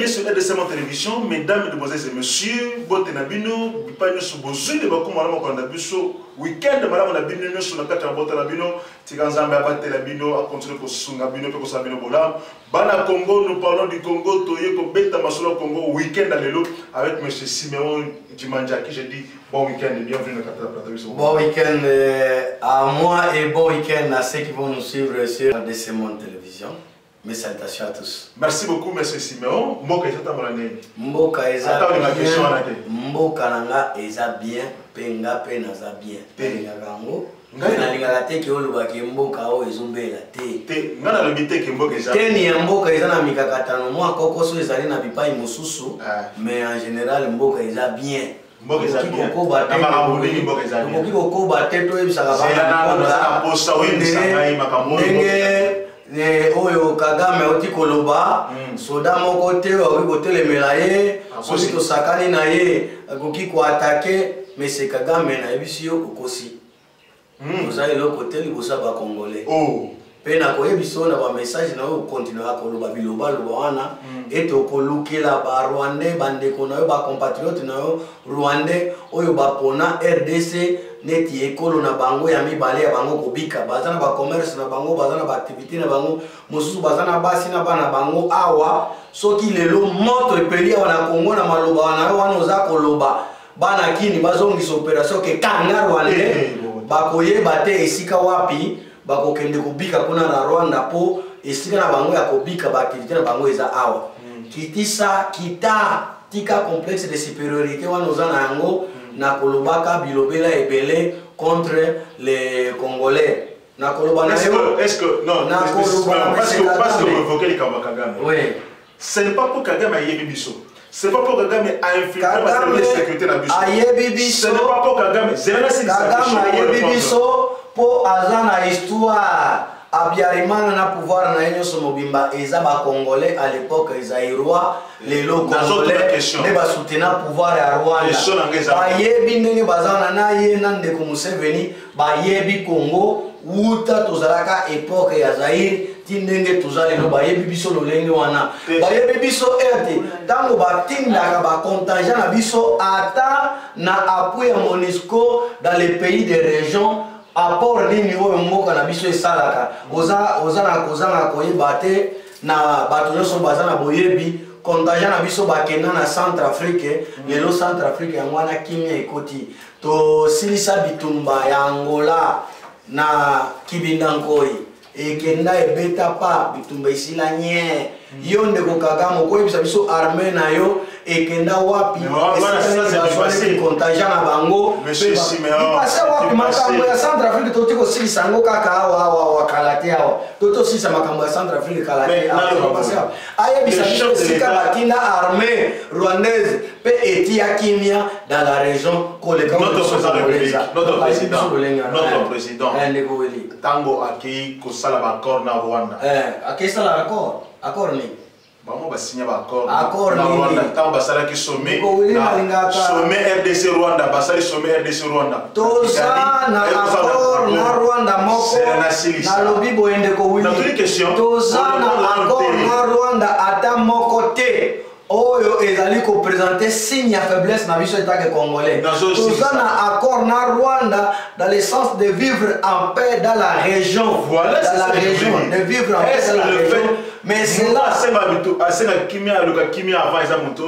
bienvenue sur RDC Télévision, mesdames, mesdemoiselles et messieurs. Bote Nabino, Bipano Subozu, de Bakou Malamo Kandabuso, week-end de Malamo Nabino, sur la 4 Bote Nabino, Tiganzamba Bate Nabino, à continuer pour Sungabino, pour Sabino Bola. Bana Congo, nous parlons du Congo, Toye, Kobeta Masolo Congo, week-end à l'élo, avec M. Siméon Dimanja, qui j'ai dit bon week-end et bienvenue dans la plateau. Bon week-end à moi et bon week-end à ceux qui vont nous suivre sur RDC Télévision. Mes salutations à tous. Merci beaucoup, M. Siméon. Mboka Eza Tamolane. Mboka Eza bien. Mboka Nanga Eza bien. Penga Penaza bien. Penga Gango. Ngana lingalate ki olubaki mboka o ezombela te. Ngana lobite ki mboka Eza. Te ni mboka Eza na mikakatano mwa kokoso ezali na bipai mosusu. Mais en général mboka Eza bien. Mboka Eza bien. Mboka Eza bien. Mboka bate to ebisaka oyo Kagame oti koloba soda moko te oki kotelemela ye soki tosakani na ye akoki koatake mais c'est Kagame na yebisi yo kokosi oza eloko te liboso ba congolais pe na koyebiso na ba message na yo continuera koloba biloba loba wana ete okolukela ba Rwandais bandeko na yo ba compatriotes na yo Rwandais oyo bapona RDC neti ekolo na bango ya mibale ya bango kobika bazana ba commerce na bango bazana ba activité na bango mosusu bazana basi na bana bango awa soki lelo moto epeli wana Kongo na maloba wana wana oza koloba bana kini bazongisa opération ke kanga Rwandais bakoyeba te esika wapi bakokende kobika kuna na Rwanda po esika na bango ya kobika ba activité na bango eza awa kitisa kita tika complexe de supériorité wana oza na yango na kolobaka bilobela ebele contre les Congolais. Na kolobana est-ce que non parce que vous évoquez les Kagame. Oui. Ce n'est pas pour Kagame ayebi biso. C'est pas pour Kagame a infiltré la sécurité na biso. Ayebi biso. Ce n'est pas pour Kagame. Kagame ayebi biso pour azana histoire. Abiyarimana na pouvoir na yenyo somobimba eza ba Congolais à l'époque Zaïrois les lo Congolais ne ba soutenir pouvoir ya Rwanda ba yebi ndenge bazana na ye na ndeko Museveni ba yebi Congo uta tozalaka époque ya Zaïre ti ndenge tozali no ba yebi biso lolenge wana ba yebi biso ete tango ba tindaka ba contingent na biso ata na appui ya MONUSCO dans les pays des régions apport nini oyo mboka na biso esalaka oza na kozanga koyeba te na bato nyonso baza na boyebi contingent na biso bakenda na Centrafrique lelo Centrafrique yango wana kimia ekoti tosilisa bitumba ya Angola na Kibindankoi ekenda ebeta pa bitumba isila nye yo ndeko Kagame koyebisa biso armée na yo ekenda wapi esika contingent na bango ipase wapi makambo ya Centrafrique toti kosilisa yango kaka awa kalate awa tosilisa makambo ya Centrafrique kalate ayebisa biso esika batinda armée rwandaise pe etia kimia dans la région koleka notre président tango aki kosala ba accord na Rwanda aki sala accord ni bango ba signer ba accord na Rwanda tango basala ki sommet RDC Rwanda basali sommet RDC Rwanda toza na accord na Rwanda moko na lobi boende ko wili toza na accord na Rwanda ata moko te oyo ezali ko présenter signe ya faiblesse na biso état congolais toza na accord na Rwanda dans le sens de vivre en paix dans la région voilà dans la région de vivre en paix dans la région mais c'est là c'est la kimia avant eza moto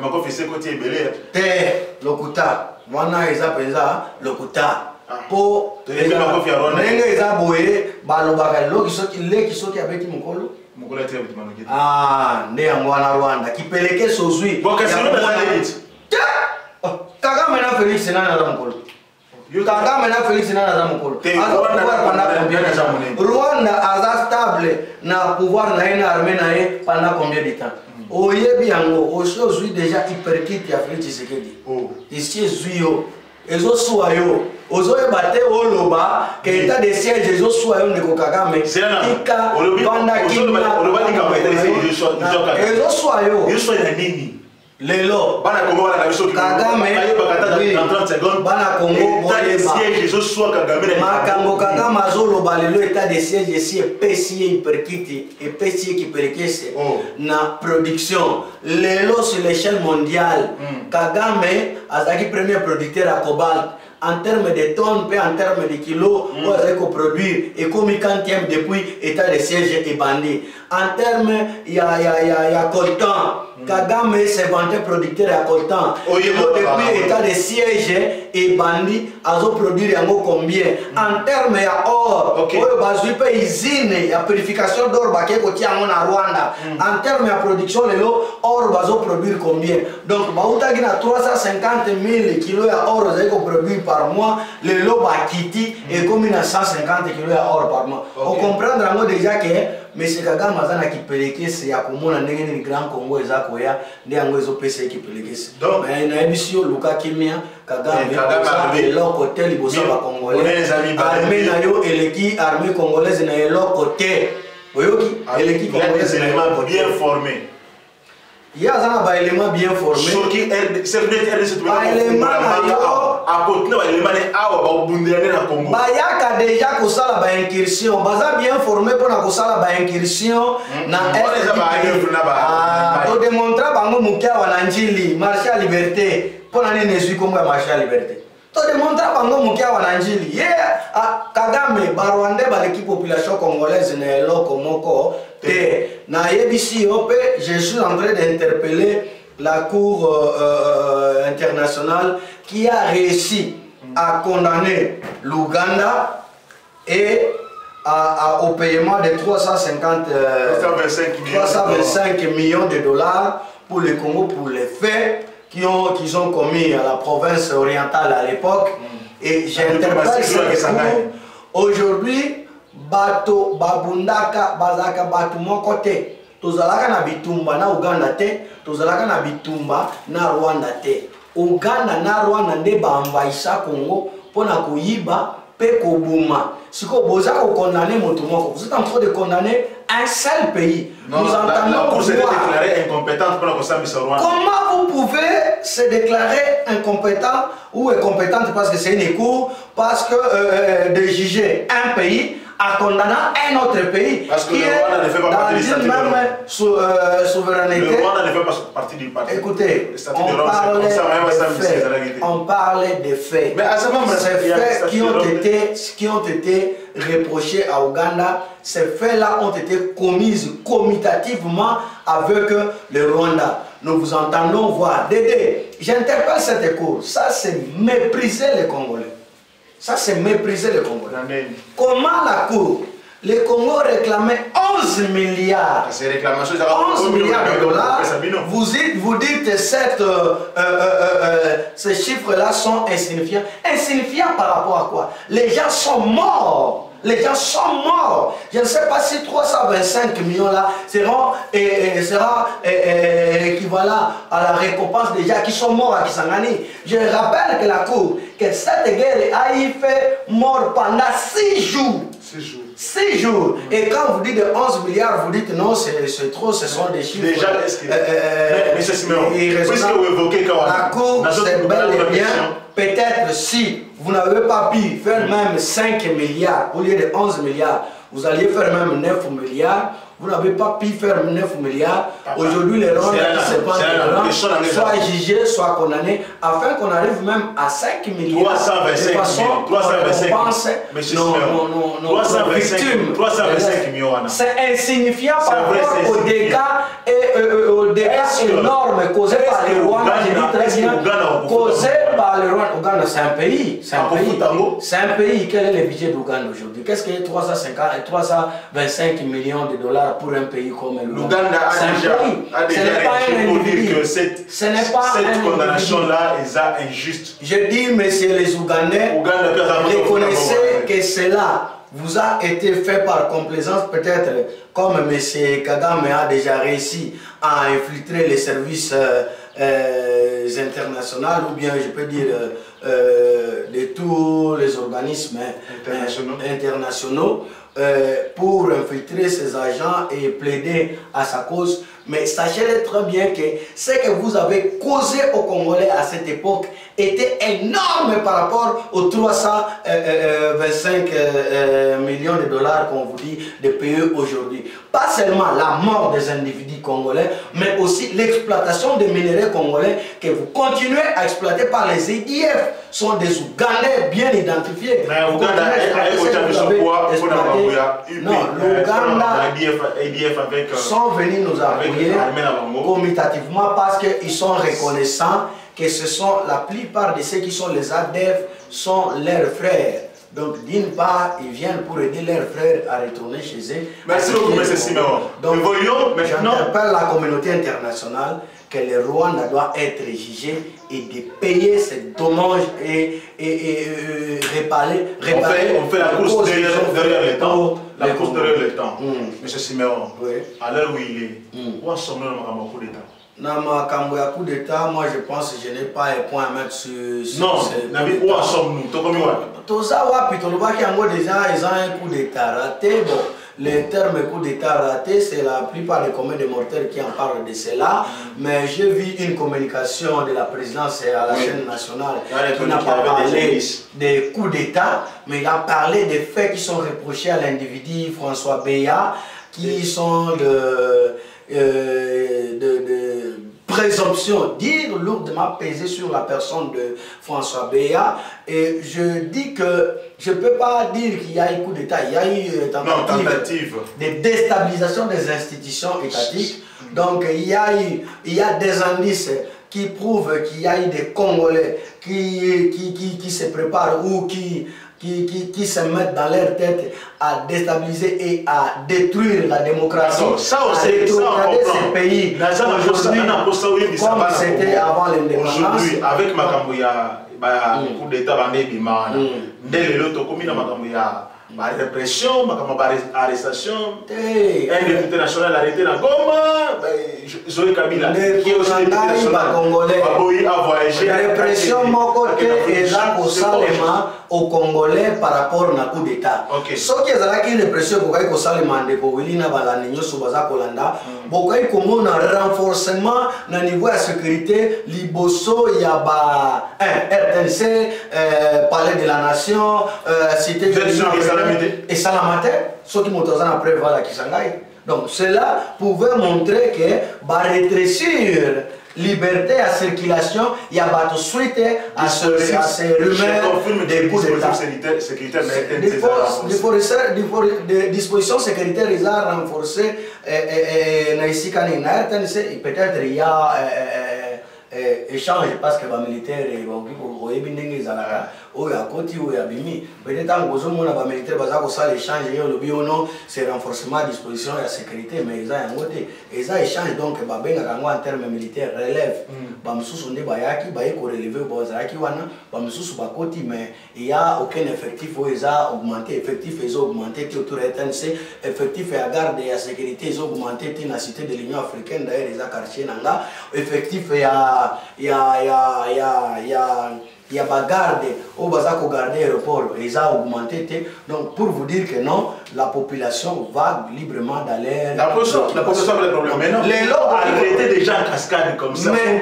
makofise côté ebele te lokuta wana eza penza lokuta po ndenge eza boye balobaka leki soki abeki mokolo nde yango wana Rwanda kipeleke sozwi Kagame na Félix nana za mokolo Kagame na Félix nana za mokolo Rwanda aza stable na pouvoir na ye na armée na ye pendant combien de temps oyebi yango ozwi déjà hyperkit ya Félix Tshisekedi ici ezwi yo ezosuwa yo ozoyeba te oloba ke état de siège ezosuwa yo ndeko Kagame tika banda kimia ezosuwa yo lelo bana Kongo bana biso Kagame en 30 secondes. État de siège, je sois Kagame. Makambo Kagame Azolo balelo état de siège ici et pesier hyperkiti et pesier qui perkese na production. Lelo sur l'échelle mondiale, Kagame azaki premier producteur à cobalt. En termes de tonnes, en termes de kilos, vous avez produire et comme il quantième depuis état de siège et bandit. En termes, il y a coltan. Kagame s'est vanté producteur à coltan. Depuis état de siège et bandit, a produire combien? En termes, il y a or. Il y a usine, il y a purification d'or qui est en Rwanda. En termes de production, or va produire combien? Donc, il y a 350 000 kilos d'or produire par mois, le lot va quitter et comme il y a 150 kg d'or par mois. On comprend déjà que M. Kagame qui peleke c'est à comment on a grand Congo et Zakoya, des Anglo PC qui peleke. Donc, il y a un Luka Kimia, Kagame, et l'autre côté, les bossons congolais. Armée nayo et l'équipe armée congolaise est l'autre côté. Vous voyez qui? L'équipe congolaise est bien formée. Il y a un élément bien formé. C'est Bayaka déjà kosala ba incursion, baza bien formé pour na kosala ba incursion na to démontrer bango mukia wana njili marché à liberté pour na ne suis comme marché à liberté. To démontrer bango mukia wana njili. Kagame ba Rwandais ba l'équipe population congolaise ne loko moko te na yebisi ope je suis en train d'interpeller la cour internationale qui a réussi à condamner l'Ouganda et au paiement de 325 millions de dollars pour le Congo pour les faits qu'ils ont commis à la province orientale à l'époque. Et j'interpelle cette cour. Aujourd'hui, bato babundaka bazaka batu moko te. Tozalaka na bitumba na Uganda te, tozalaka na bitumba na Rwanda te. Uganda na Rwanda nde baenvahissa Congo pona koyiba pe kobuma. Siko boza ko condamner moto moko. Vous êtes en train de condamner un seul pays. Non, nous entendons la Cour s'est déclarée incompétente pour la Rwanda. Comment vous pouvez se déclarer incompétent ou incompétente parce que c'est une cour, parce que de juger un pays à condamner un autre pays parce que le Rwanda ne fait pas partie du statut de Rome. Souveraineté. Le Rwanda ne fait pas partie du parti. Écoutez, on parlait des faits. Mais à ce moment, ces faits qui ont été reprochés à Ouganda, ces faits-là ont été commis commutativement avec le Rwanda. Nous vous entendons voir. Dédé, j'interpelle cette cour. Ça, c'est mépriser les Congolais. Ça, c'est mépriser les Congolais. Comment la Cour, les Congo réclamaient 11 milliards. 11 milliards de dollars. Vous dites que ces chiffres-là sont insignifiants. Insignifiants par rapport à quoi? Les gens sont morts. Les gens sont morts. Je ne sais pas si 325 millions là sera équivalent à la récompense des gens qui sont morts à Kisangani. Je rappelle que la Cour, que cette guerre a fait mort pendant 6 jours. 6 jours. Et quand vous dites de 11 milliards, vous dites non, c'est trop, ce sont des chiffres. Déjà, monsieur Siméon, puisque vous évoquez quand la Cour, c'est bel et bien, peut-être si vous n'avez pas pu faire même 5 milliards au lieu de 11 milliards, vous alliez faire même 9 milliards. Vous n'avez pas pu faire 9 milliards. Aujourd'hui, les Rwandais soit jugés, soit condamnés, afin qu'on arrive même à 5 milliards. 325 millions. C'est insignifiant par rapport aux dégâts énormes causés par les Rwandais. Je dis très bien, causés par les Rwandais. Ouganda, c'est un pays. C'est un pays. Quel est le budget d'Ouganda aujourd'hui? Qu'est-ce que 325 millions de dollars pour un pays comme l'Ouganda? A déjà réagi pour dire que cette condamnation-là est injuste. Je dis, messieurs les Ougandais, reconnaissez que cela vous a été fait par complaisance, peut-être comme M. Kagame a déjà réussi à infiltrer les services internationaux, ou bien je peux dire de tous les organismes internationaux. pour infiltrer ses agents et plaider à sa cause. Mais sachez très bien que ce que vous avez causé aux Congolais à cette époque était énorme par rapport aux 325 millions de dollars qu'on vous dit de payer aujourd'hui. Pas seulement la mort des individus congolais, mais aussi l'exploitation des minéraux congolais que vous continuez à exploiter par les EDF. Sont des Ougandais bien identifiés. Mais l'Ouganda sont venus nous appuyer commutativement parce qu'ils sont reconnaissants que ce sont la plupart de ceux qui sont les ADF sont leurs frères. Donc d'une part, ils viennent pour aider leurs frères à retourner chez eux. Merci beaucoup, M. Siméon. Donc, j'interpelle la communauté internationale que le Rwanda doit être jugé et de payer ces dommages et réparer. On fait la course derrière le temps. La course derrière le temps. M. Siméon, à l'heure où il est, où en sommes-nous dans le coup d'État? Dans ma coup d'État, moi je pense que je n'ai pas un point à mettre sur non, où en sommes-nous? Tout ça, ils ont un coup d'État raté. Bon, le terme coup d'État raté, c'est la plupart des communs de mortels qui en parlent de cela. Mais j'ai vu une communication de la présidence à la chaîne nationale qui n'a pas parlé des coups d'État, mais il a parlé des faits qui sont reprochés à l'individu François Béat, qui sont de présomption, dire lourdement pesé sur la personne de François Béat. Et je dis que je ne peux pas dire qu'il y a eu coup d'État, il y a eu tentative de déstabilisation des institutions étatiques. Donc il y a des indices qui prouvent qu'il y a eu des Congolais qui se préparent ou qui se mettent dans leur tête à déstabiliser et à détruire la démocratie, à rétrograder ces pays aujourd'hui comme c'était avant l'indépendance. Aujourd'hui, avec Makambouya, coup d'État, répression, arrestation, un député national arrêté dans Goma, Zoé Kabila, qui est aussi député national, a voyagé. La répression, mon côté, est là pour Salema aux Congolais par rapport au coup d'État. Ce qui est là, qui est répression, pour Salema, de Kowilina, Balanigno, Subaza, Kolanda, beaucoup comme un renforcement dans le niveau de sécurité, Liboso, Yaba, RTNC, Palais de la Nation, Cité de et Salamate, ceux qui m'ont après voilà qui s'engagnent. Donc cela pouvait montrer que rétrécir liberté à circulation, il y a pas de suite à ces rumeurs des coups d'État. Des dispositions sécuritaires, ils ont renforcé peut-être il y a échange parce que les militaires c'est renforcement à disposition de la sécurité, mais ils ont échange donc en termes militaires relève. Mais il n'y a aucun effectif où ils ont augmenté. Effectif ils ont augmenté autour de RTNC, effectif à garde et à sécurité ils ont augmenté dans la cité de l'Union africaine, d'ailleurs ils ont quartier nanga. Effectif il y a pas garde au Bazako garder l'aéroport, ils ont augmenté. Donc pour vous dire que non, la population va librement d'aller. La population a le problème. Mais non, les lots arrêtés déjà en cascade comme ça. Mais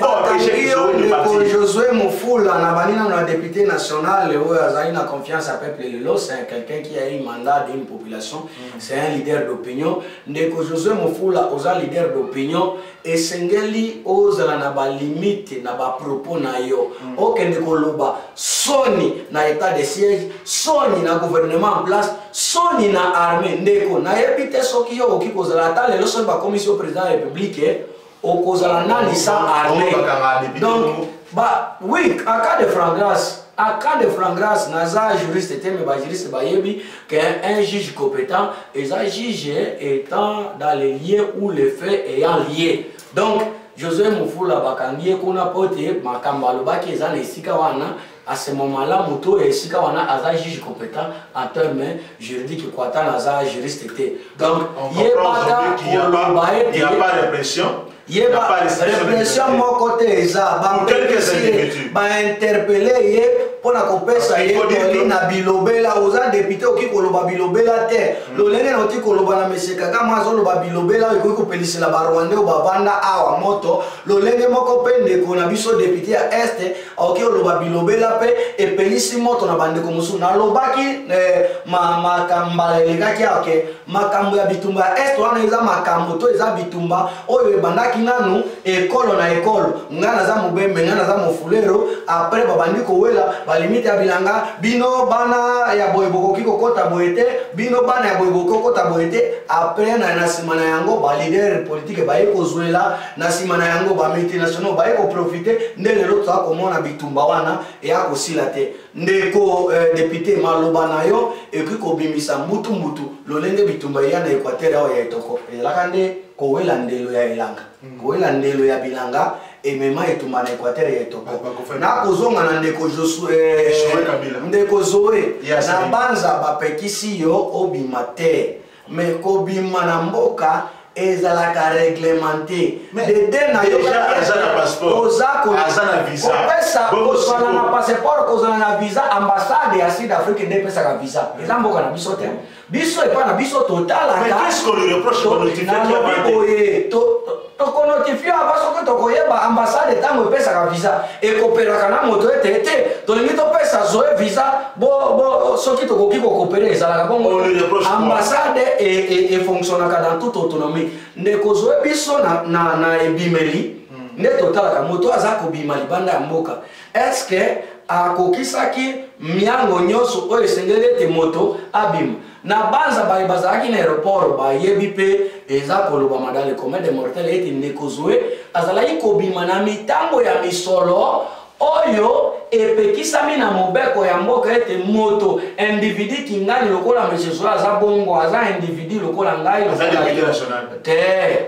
Josué Mofoula, un député national, il a confiance à peuple Lelo, c'est quelqu'un qui a eu un mandat d'une population, c'est un leader d'opinion. Josué Mofoula, un leader d'opinion, et Sengeli ose la limite, na ba propos na yo. Aucun koloba, Sony na état de siège, Sony na gouvernement en place, Sony na armée, ndeko na ébité soki yo qui cause la table, le son ba commission président de la République, au cause la nani sa armée. Donc, bah oui, en cas de flagrance. En cas de flagrance, naza juriste mais juriste bayebi qu'un juge compétent et un juge étant dans les lieux où les faits ayant lié. Donc Josué Mofoula bakangie kuna pote makamba lobaki ezana esika wana à ce moment-là moto et esika wana aza juge compétent en termes juridiques quoi tant naza juriste était. Donc il n'y a pas de répression. Il n'y a pas de répression, mon côté, ça va interpeller pona kopesa ye na bilobela oza député oki koloba bilobela te lolenge na oti koloba na monsieur Kaka mazo loba bilobela oki kopelisela ba Rwanda bavanda awa moto lolenge moko pe ndeko na biso député ya Est oki koloba bilobela pe epelisi moto na bandeko musu na lobaki makamba elekaki ake makambo ya bitumba ya Est wana eza makambo to eza bitumba oyo ebandaki nanu ekolo na ekolo ngana za mubembe ngana za mofulero après babandi kowela balimite ya bilanga bino bana ya boyeboko kiko kota boyete bino bana ya boyeboko kota boyete après na sima na yango ba leader politique baye kozwela na sima na yango ba multinational baye ko profiter ndele lotso akomona bitumba wana ya kosila te ndeko député maloba na yo ekiko bimisa mutu lolenge bitumba ya na Equateur awa ya etoko elakande kowela ndelo ya elanga kowela ndelo ya bilanga emema etumba na Equateur ya etoko na kozonga na ndeko Josué ndeko Zoé na banza bapekisi yo obima te me kobima na mboka ezalaka réglementé dede na yo azana visa kozala na passeport kozala na visa ambassade ya Sud Afrique nde pesaka visa eza mboka na biso te biso epa na biso totalaka tokonotifie ava soki tokoyeba ambassade ntango epesaka visa ekopelaka na moto ete te tolingi topesa Zoe visa soki tokoki kokopere ezalaka bongo ambassade efonctionnaka dans toute autonomie ndeko Zoe biso na ebimeli nde totalaka moto aza kobima libanda ya mboka eske akokisaki miango nyonso oyo esengeli ete moto abima na banza bazalaki na aéroport bayebi mpe eza koloba madale commun de mortel ete ndeko Zoe azalaki kobima na mitango ya misolo oyo epekisami na mobeko ya mboka ete moto individu kingani lokola monsieur Zoe aza bongo aza individu lokola ngai te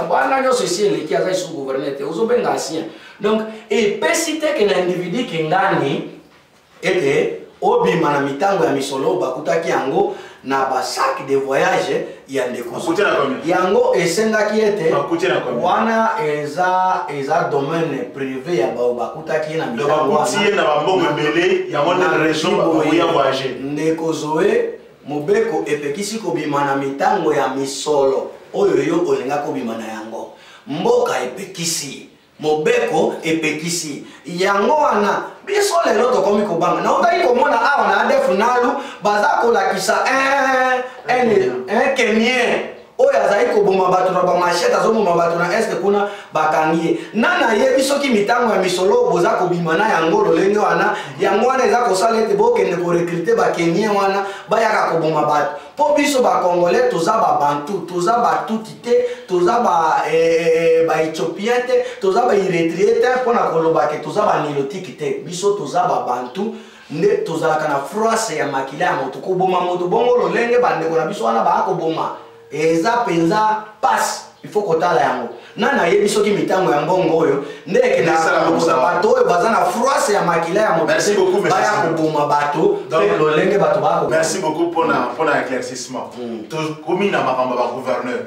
bana nyonso esi eleki aza isu gouverneur te ozobenga asien donc epesi te ke na individu kingani ete obima na mitango ya misolo bakutaki yango na basac de voyage ya ndeko yango esengaki ete wana eza domaine privé ya bakutaki na mitango wana ndeko Zoe mobeko epekisi kobima na mitango ya misolo oyo yo olenga kobima na yango mboka epekisi mobeko epekisi yango wana biso lelo tokomi kobanga na otaki komona awa na ADF nalu baza kolakisa un Kenyan oyo azali koboma bato na bamachete azoboma bato na este kuna bakangi ye nana yebi soki mitango ya misolo boza kobima na yango lolenge wana yango wana eza kosala ete bokende korekrute bakenien wana bayaka koboma bato mpo biso bakongolais toza babantu toza batuti te toza baethiopien te toza baeritrie te mpo na kolobake toza banilotiki te biso toza babantu nde tozalaka na froise ya makila ya moto koboma moto bongo lolenge bandeko na biso wana bakoboma eza penza passe il faut kotala yango nana yebi soki mitango ya mbongo oyo ndeke na bato oyo baza na froisse ya makila ya moto baya koboma bato pe lolenge bato bako. Merci beaucoup pour na éclaircissement tokomi na makambo ba gouverneur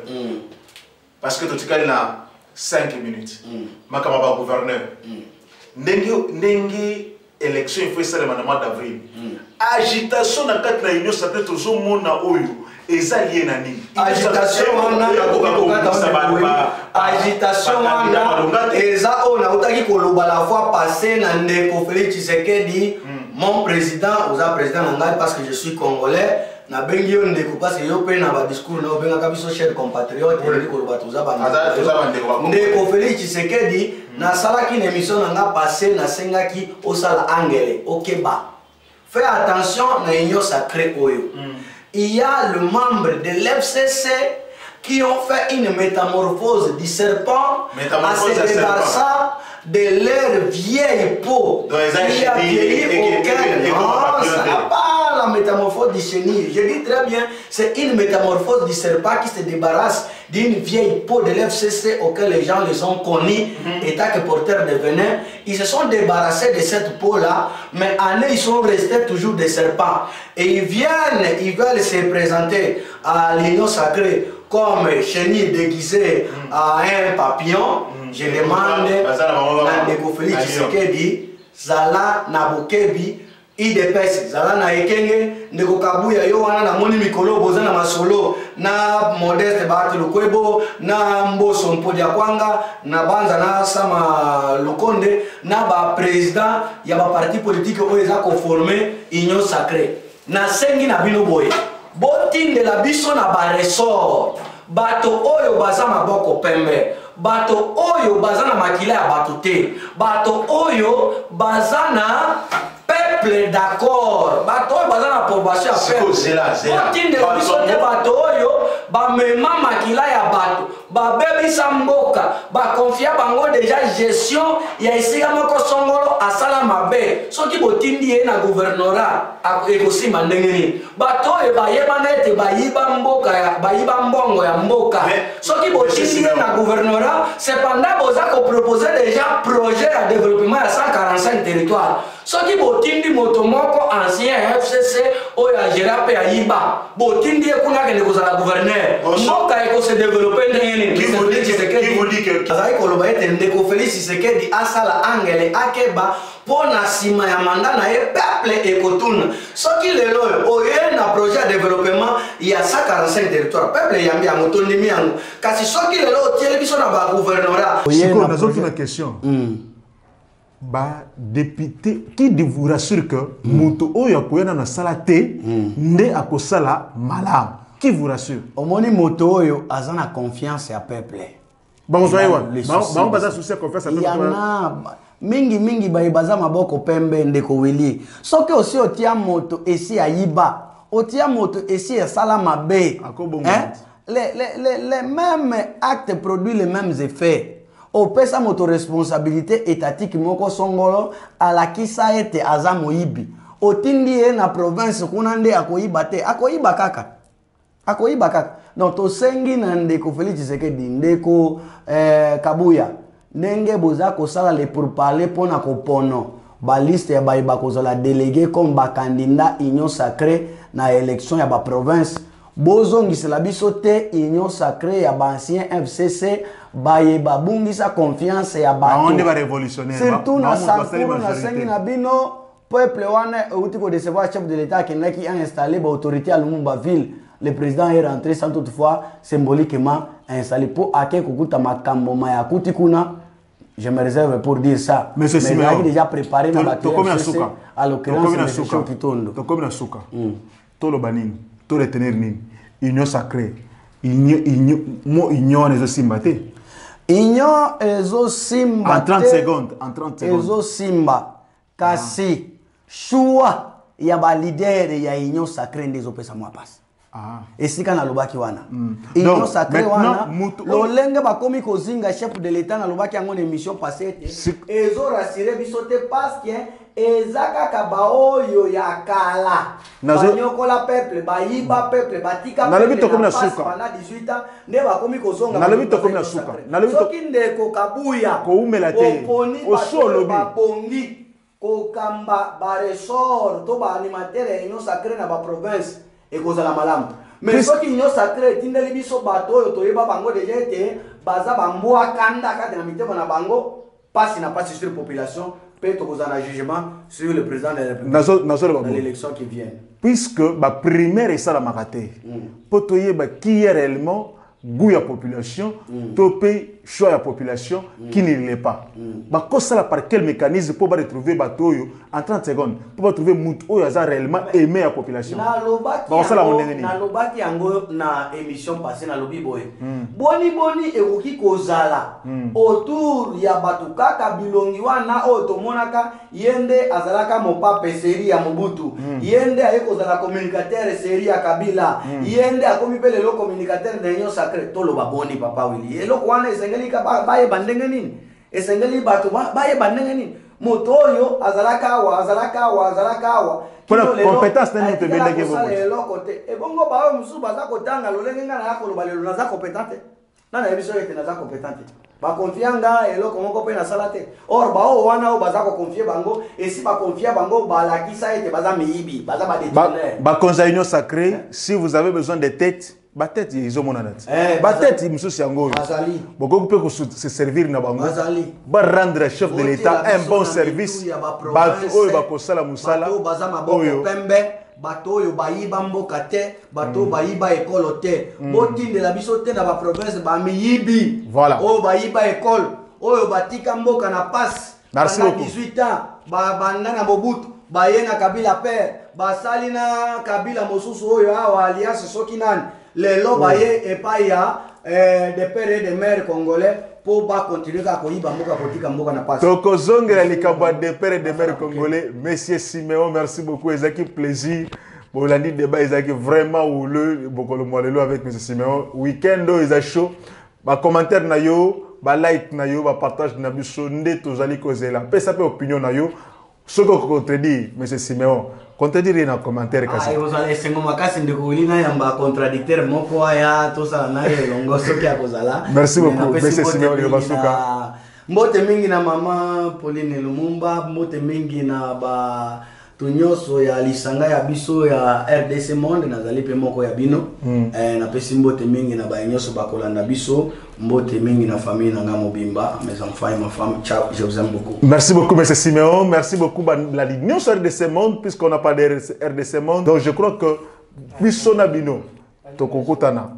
parce que totikali na 5 minutes makambo ba gouverneur ndenge élection il faut ça le mois d'avril agitation na kati na union sacrée tozomona oyo eza lié na nini agitation wana eza oyo nautaki koloba la fois passée na ndeko Félix Tshisekedi mon président oza président na ngai parce que je suis congolais na bengi yo ndeko parce que yo pe na ba discours na obenga biso cher compatriote ndi koloba toza bandeko ndeko Félix Tshisekedi na salaki une émission na nga passé na sengaki osala angele okeba fais attention na union sacrée oyo il y a le membre de l'FCC qui ont fait une métamorphose du serpent en se débarrassant de leur vieille peau. Il a vieilli aucun. Non, ça n'a pas la métamorphose du chenille. Je dis très bien, c'est une métamorphose du serpent qui se débarrasse d'une vieille peau de l'FCC auquel les gens les ont connus, état que porteurs de venin. Ils se sont débarrassés de cette peau-là, mais en eux, ils sont restés toujours des serpents. Et ils veulent se présenter à l'union sacrée comme chenille déguisée à un papillon. Je demande à Ndeko Félix Tshisekedi, zala na bokebi IDPS zala na ekenge ndeko kabuya yo wana na moni mikolo boza na masolo na Modeste Bahati Lukwebo na Mboso Mpodia Kwanga na banza na Sama Lukonde na ba président ya ba parti politique oyo eza conformer union sacrée na sengi na bino boye botinde la biso na ba ressort bato oyo baza maboko pembe bato oyo baza na makila ya bato te bato oyo baza na peuple d'accord bato oyo baza na approbation ya peuple botindela biso te bato oyo bamema makila ya bato babebisa mboka bakonfia bango deja gestion ya esika moko songolo asala mabe soki botindi ye na gouvernorat ekosimba ndenge nini bato oyo bayebana ete bayiba mboka bayiba mbongo ya mboka soki botindi ye na gouvernorat cependant boza kopropose deja projet ya développement ya 145 territoire soki botindi moto moko ancien ya FCC oyo agera mpe ayiba botindi ye kuna akende kozala gouverneur mboka ekose développer ndenge nini azali koloba ete ndeko Félix Tshisekedi asala angele akeba mpo na nsima ya manda na ye peuple ekotuna soki lelo oye na projet ya développement ya 145 territoire peuple yambi yango tondimi yango kasi soki lelo otieli biso na bagouvernorat nazotuna question ba député qui vous rassure que moto oyo akoyana na sala te nde akosala malamu qui vous rassure omoni moto oyo aza na confiance ya peuple bango baza souci ya confiance yana mingi baza maboko pembe ndeko Willy soki osi otia moto esi ayiba otia moto esi esala mabe les mêmes actes produisent les mêmes effets opesa moto responsabilité étatique moko songolo alakisa ete aza moyibi otindi ye na province kuna nde akoyiba te akoyiba kaka donc tosengi na ndeko Félix Tshisekedi ndeko Kabuya ndenge boza kosala le pourparler mpona kopono baliste ya bayiba kozala délégué comme bakandidat union sacrée na élection ya baprovince bozongisela biso te union sacrée ya bancien FCC bayeba bungisa confiance ya bato surtout na sankuru na sengi na bino peuple wana outi ko décevoir chef de l'état qui a installé ba autorité à Lumumba ville le président est rentré sans toutefois symboliquement installé pour ake kukuta makambo maya kuti kuna je me réserve pour dire ça mais c'est déjà préparé na bato à l'occurrence to comme na suka to lo banini to retenir nini union sacrée union ezo simba te union ezo simba en 30 secondes ezo simba kasi choix ya ba leader ya union sacrée ndezo pesa mwa passe esika na lobaki wana union sacrée wana lolenge bakomi kozinga chef de l'état na lobaki yango na émission passée ezo rassurer biso te parce que ezaka kabaoyo ya kala banyokola peuple bayiba peuple batika peuple na suka pendant 18 ans nde bakomi kozonga nalobi to komi na suka soki ndeko Kabuya koumela te osolobi babongi kokamba ba ressort to ba animateur ya union sacrée na ba province ekozala malamu mais soki union sacrée tindeli biso bato oyo toyeba bango deja ete baza bambwa kanda kati na mitema na bango pasi na pasi sur population peut un jugement sur le président de la République dans l'élection qui vient. Puisque la primaire est ça la marathé. Pour qui est réellement goût à la population, topé choix à la population qui ne l'est pas. Ça par quel mécanisme pour retrouver Batoyo en 30 secondes pour retrouver Mouto Yaza réellement aimé à la population. Na lobaki yango na émission passée na lobi boy. Boni ekoki kozala autour ya batu kaka bilongi wana otomonaka yende azalaka mopape seri ya Mobutu. Yende ayekozala communicateur seri ya Kabila. Yende akomi pe lelo communicateur de union sacrée to loba boni papa Willy. Eloko wana esengeli ka baye bandenge nini? Esengeli batu baye bandenge nini? Moto oyo azalaka awa pour la compétence n'est pas bien et bongo ba musu baza kotanga lolenge ngana yako loba lelo naza compétente nana ebiso ete naza compétente ba confianga eloko moko pe na salate or ba o wana o baza ko confier bango et si ba confier bango ba la kisa ete baza miyibi baza ba détourner ba conseil union sacrée si vous avez besoin de têtes batete ezomona nati batete mosusu yango bokoki mpe se servir na bango barendre chef de l'état un bon service bato oyo bakosala mosala oyo bato oyo bayiba mboka te bato oyo bayiba ekolo te botindela biso te na baprovince bamiyibi oyo bayiba ekole oyo batika mboka na pasi bana 18 ans banda na Mobutu baye na Kabila père basali na Kabila mosusu oyo awa alias soki nani lelo baye epai ya de père et de mère congolais pour ba continuer à koyiba mboka kotika mboka na pasi tokozongela likambo de père et de mère congolais. Monsieur Siméon, merci beaucoup, ezaki plaisir bolandi débat ezaki vraiment houleux bokolo molelo avec Monsieur Siméon. Weekend eza chaud ba commentaire na yo ba like na yo ba partage na biso nde tozali kozela pesa pe opinion na yo soko contredire Monsieur Siméon contredire na commentaire kasi vous allez sengo makasi ndeko lina yamba contradicteur moko aya to sala na elongo soki akozala. Merci beaucoup Monsieur Siméon Yobasuka. Mbote mingi na mama Pauline Lumumba, mbote mingi na ba tunyoso ya lisanga ya biso ya RDC Monde nazali pe moko ya bino na pesi mbote mingi na ba nyoso bakolanda biso mbote mingi na famille na nga mobimba mes enfants et ma femme. Ciao, je vous aime beaucoup. Merci beaucoup Monsieur Siméon, merci beaucoup la ligne sur RDC Monde puisqu'on n'a pas de RDC Monde. Donc je crois que biso na bino tokokutana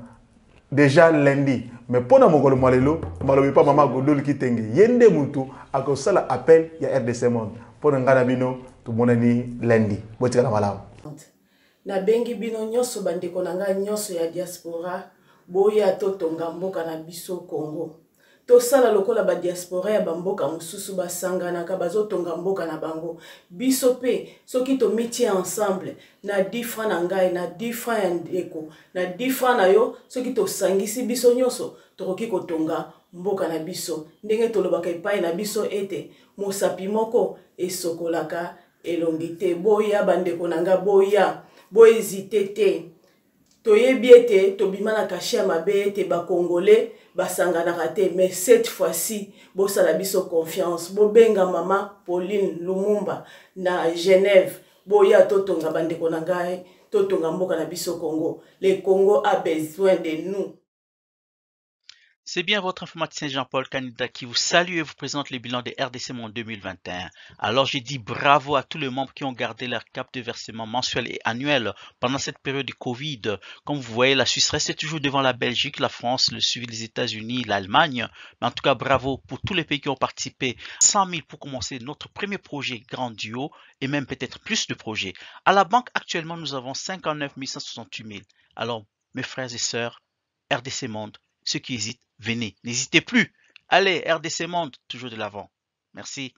déjà lundi mais pour na mokolo malelo malobi pa mama Godol Kitenge yende mutu akosala appel ya RDC Monde pour ngana bino tumonani lundi botika na malamu na bengi bino nyoso bandeko na nga nyoso ya diaspora boya totonga mboka na biso Congo tosala lokola ba diaspora ya bamboka mususu basangana ka bazotonga mboka na bango biso pe soki to métier ensemble na 10 francs na ngai na 10 francs ya ndeko na 10 francs na yo soki to sangisi biso nyoso tokoki kotonga mboka na biso ndenge tolobaka epai na biso ete mosapi moko esokolaka elongi te boya bandeko na nga boya bohésite te toyebi ete tobima na kashi ya mabe ete bakongolais basanganaka te mais cette fois-ci bosala biso confiance bobenga mama Pauline Lumumba na Genève boya totonga bandeko na ngai totonga mboka na biso Congo. Le Congo a besoin de nous. C'est bien votre informaticien Jean-Paul Canida qui vous salue et vous présente le bilan des RDC Monde 2021. Alors je dis bravo à tous les membres qui ont gardé leur cap de versement mensuel et annuel pendant cette période de Covid. Comme vous voyez, la Suisse reste toujours devant la Belgique, la France, le suivi des États-Unis, l'Allemagne. Mais en tout cas, bravo pour tous les pays qui ont participé. 100 000 pour commencer notre premier projet Grand Duo et même peut-être plus de projets. À la banque, actuellement, nous avons 59 168 000. Alors, mes frères et sœurs, RDC Monde, ceux qui hésitent, venez, n'hésitez plus. Allez, RDC Monde, toujours de l'avant. Merci.